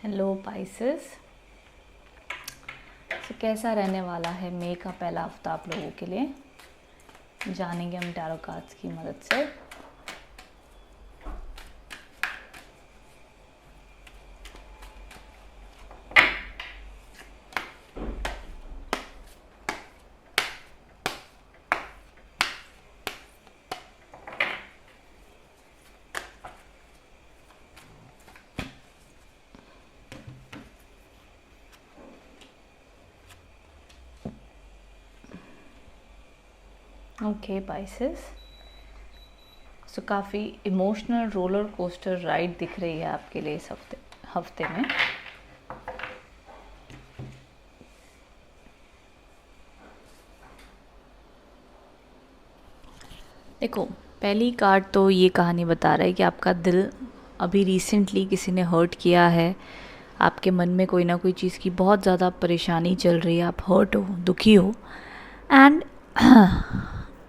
Hello Pisces. तो कैसा रहने वाला है मई का पहला हफ्ता आप लोगों के लिए, जानेंगे हम टैरो कार्ड्स की मदद से। ओके पाइसेस, सो काफ़ी इमोशनल रोलर कोस्टर राइड दिख रही है आपके लिए इस हफ्ते में। देखो, पहली कार्ड तो ये कहानी बता रहा है कि आपका दिल अभी रिसेंटली किसी ने हर्ट किया है। आपके मन में कोई ना कोई चीज़ की बहुत ज़्यादा परेशानी चल रही है, आप हर्ट हो, दुखी हो। एंड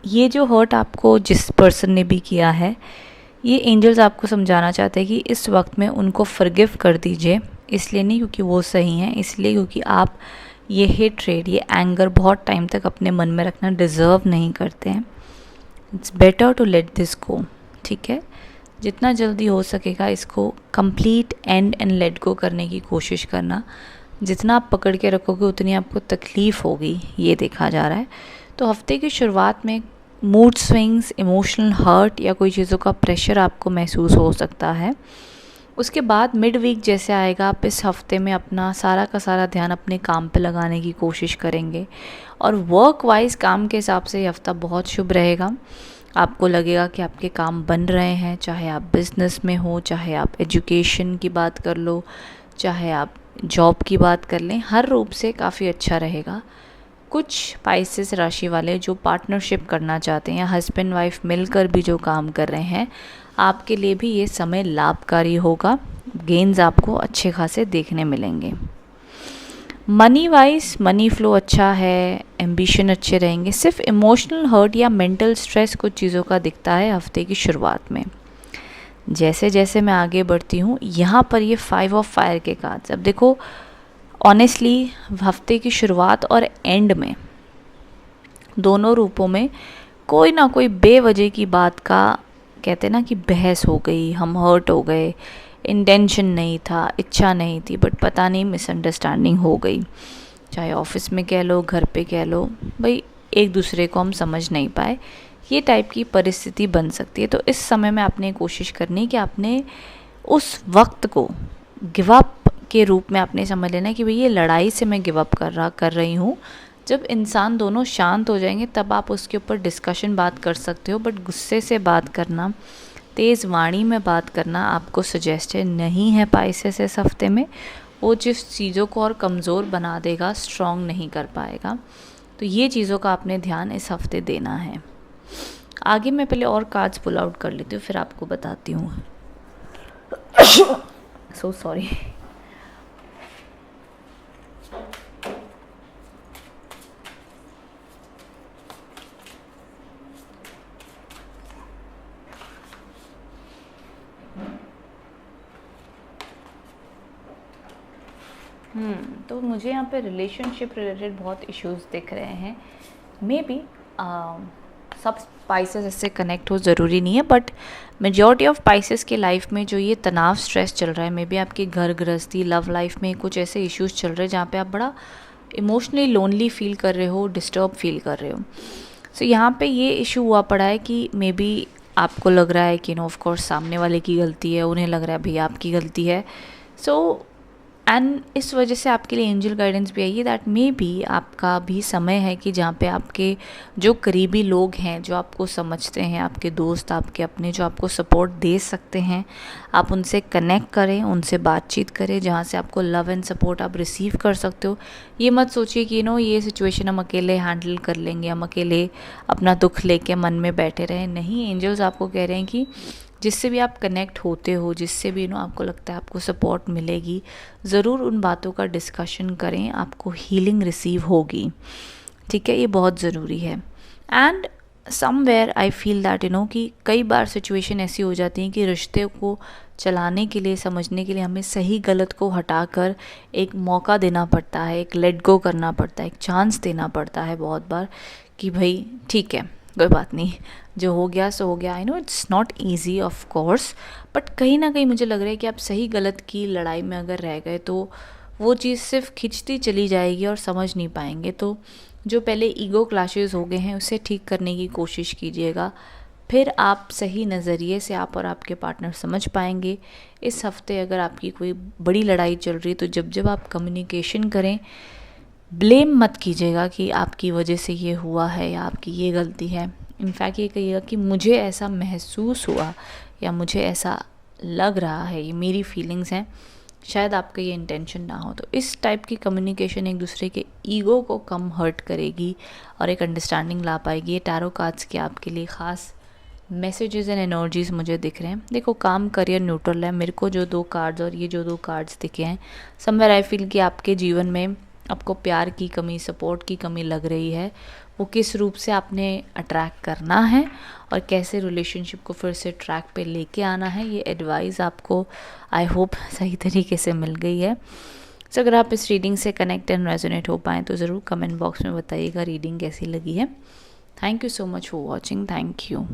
ये जो हर्ट आपको जिस पर्सन ने भी किया है, ये एंजल्स आपको समझाना चाहते हैं कि इस वक्त में उनको फॉरगिव कर दीजिए। इसलिए नहीं क्योंकि वो सही हैं, इसलिए क्योंकि आप ये हेट्रेड, ये एंगर बहुत टाइम तक अपने मन में रखना डिज़र्व नहीं करते हैं। It's better to let this go, ठीक है। जितना जल्दी हो सकेगा इसको कंप्लीट एंड लेट गो करने की कोशिश करना। जितना आप पकड़ के रखोगे उतनी आपको तकलीफ़ होगी, ये देखा जा रहा है। तो हफ्ते की शुरुआत में मूड स्विंग्स, इमोशनल हर्ट या कोई चीज़ों का प्रेशर आपको महसूस हो सकता है। उसके बाद मिड वीक जैसे आएगा, आप इस हफ्ते में अपना सारा का सारा ध्यान अपने काम पे लगाने की कोशिश करेंगे और वर्क वाइज काम के हिसाब से ये हफ्ता बहुत शुभ रहेगा। आपको लगेगा कि आपके काम बन रहे हैं, चाहे आप बिज़नेस में हो, चाहे आप एजुकेशन की बात कर लो, चाहे आप जॉब की बात कर लें, हर रूप से काफ़ी अच्छा रहेगा। कुछ पाइसेस राशि वाले जो पार्टनरशिप करना चाहते हैं या हस्बैंड वाइफ मिलकर भी जो काम कर रहे हैं, आपके लिए भी ये समय लाभकारी होगा। गेन्स आपको अच्छे खासे देखने मिलेंगे। मनी वाइज मनी फ्लो अच्छा है, एम्बिशन अच्छे रहेंगे। सिर्फ इमोशनल हर्ट या मेंटल स्ट्रेस कुछ चीज़ों का दिखता है हफ्ते की शुरुआत में। जैसे जैसे मैं आगे बढ़ती हूँ, यहाँ पर ये 5 ऑफ फायर के कार्ड्स, अब देखो ऑनेस्टली हफ्ते की शुरुआत और एंड में दोनों रूपों में कोई ना कोई बेवजह की बात का, कहते ना कि बहस हो गई, हम हर्ट हो गए, इंटेंशन नहीं था, इच्छा नहीं थी, बट पता नहीं मिसअंडरस्टैंडिंग हो गई। चाहे ऑफिस में कह लो, घर पे कह लो, भाई एक दूसरे को हम समझ नहीं पाए, ये टाइप की परिस्थिति बन सकती है। तो इस समय में आपने कोशिश करनी कि आपने उस वक्त को गिव अप के रूप में आपने समझ लेना कि भाई ये लड़ाई से मैं गिव अप कर रही हूँ। जब इंसान दोनों शांत हो जाएंगे तब आप उसके ऊपर डिस्कशन बात कर सकते हो, बट गुस्से से बात करना, तेज़ वाणी में बात करना आपको सजेस्टेड नहीं है पाइसेस इस हफ्ते में। वो जिस चीज़ों को और कमज़ोर बना देगा, स्ट्रॉन्ग नहीं कर पाएगा। तो ये चीज़ों का आपने ध्यान इस हफ्ते देना है। आगे मैं पहले और कार्ड्स पुल आउट कर लेती हूँ, फिर आपको बताती हूँ। So sorry. तो मुझे यहाँ पे रिलेशनशिप रिलेटेड बहुत इश्यूज दिख रहे हैं। मे बी सब स्पाइसेस इससे कनेक्ट हो, ज़रूरी नहीं है, बट मेजॉरिटी ऑफ स्पाइसेस के लाइफ में जो ये तनाव, स्ट्रेस चल रहा है, मे बी आपकी घर गृहस्थी, लव लाइफ में कुछ ऐसे इश्यूज चल रहे हैं जहाँ पे आप बड़ा इमोशनली लोनली फील कर रहे हो, डिस्टर्ब फील कर रहे हो। सो यहाँ पे ये इशू हुआ पड़ा है कि मे बी आपको लग रहा है कि नो ऑफ कोर्स सामने वाले की गलती है, उन्हें लग रहा है भैया आपकी गलती है। सो एंड इस वजह से आपके लिए एंजल गाइडेंस भी आई है दैट मे बी आपका भी समय है कि जहाँ पे आपके जो करीबी लोग हैं, जो आपको समझते हैं, आपके दोस्त, आपके अपने, जो आपको सपोर्ट दे सकते हैं, आप उनसे कनेक्ट करें, उनसे बातचीत करें, जहाँ से आपको लव एंड सपोर्ट आप रिसीव कर सकते हो। ये मत सोचिए कि ये सिचुएशन हम अकेले हैंडल कर लेंगे, हम अकेले अपना दुख लेके मन में बैठे रहें। नहीं, एंजल्स आपको कह रहे हैं कि जिससे भी आप कनेक्ट होते हो, जिससे भी आपको लगता है आपको सपोर्ट मिलेगी, ज़रूर उन बातों का डिस्कशन करें, आपको हीलिंग रिसीव होगी, ठीक है। ये बहुत ज़रूरी है। And somewhere I feel that कि कई बार सिचुएशन ऐसी हो जाती है कि रिश्ते को चलाने के लिए, समझने के लिए हमें सही गलत को हटाकर एक मौका देना पड़ता है, एक लेट गो करना पड़ता है, एक चांस देना पड़ता है बहुत बार कि भाई ठीक है, कोई बात नहीं, जो हो गया सो हो गया। I know it's not easy of course, but कहीं ना कहीं मुझे लग रहा है कि आप सही गलत की लड़ाई में अगर रह गए तो वो चीज़ सिर्फ खिंचती चली जाएगी और समझ नहीं पाएंगे। तो जो पहले ईगो क्लैशेस हो गए हैं उसे ठीक करने की कोशिश कीजिएगा, फिर आप सही नज़रिए से आप और आपके पार्टनर समझ पाएंगे। इस हफ्ते अगर आपकी कोई बड़ी लड़ाई चल रही है तो जब जब आप कम्युनिकेशन करें, ब्लेम मत कीजिएगा कि आपकी वजह से ये हुआ है या आपकी ये गलती है। इनफैक्ट ये कहिएगा कि मुझे ऐसा महसूस हुआ या मुझे ऐसा लग रहा है, ये मेरी फीलिंग्स हैं, शायद आपका ये इंटेंशन ना हो। तो इस टाइप की कम्युनिकेशन एक दूसरे के ईगो को कम हर्ट करेगी और एक अंडरस्टैंडिंग ला पाएगी। ये टैरो कार्ड्स के आपके लिए ख़ास मैसेजेस एंड एनर्जीज मुझे दिख रहे हैं। देखो, काम, करियर न्यूट्रल है। मेरे को जो 2 कार्ड्स और ये जो 2 कार्ड्स दिखे हैं, समवेयर आई फील कि आपके जीवन में आपको प्यार की कमी, सपोर्ट की कमी लग रही है। वो किस रूप से आपने अट्रैक्ट करना है और कैसे रिलेशनशिप को फिर से ट्रैक पे लेके आना है, ये एडवाइस आपको आई होप सही तरीके से मिल गई है। तो अगर आप इस रीडिंग से कनेक्ट एंड रेजोनेट हो पाएँ तो ज़रूर कमेंट बॉक्स में बताइएगा रीडिंग कैसी लगी है। Thank you so much for watching. Thank you.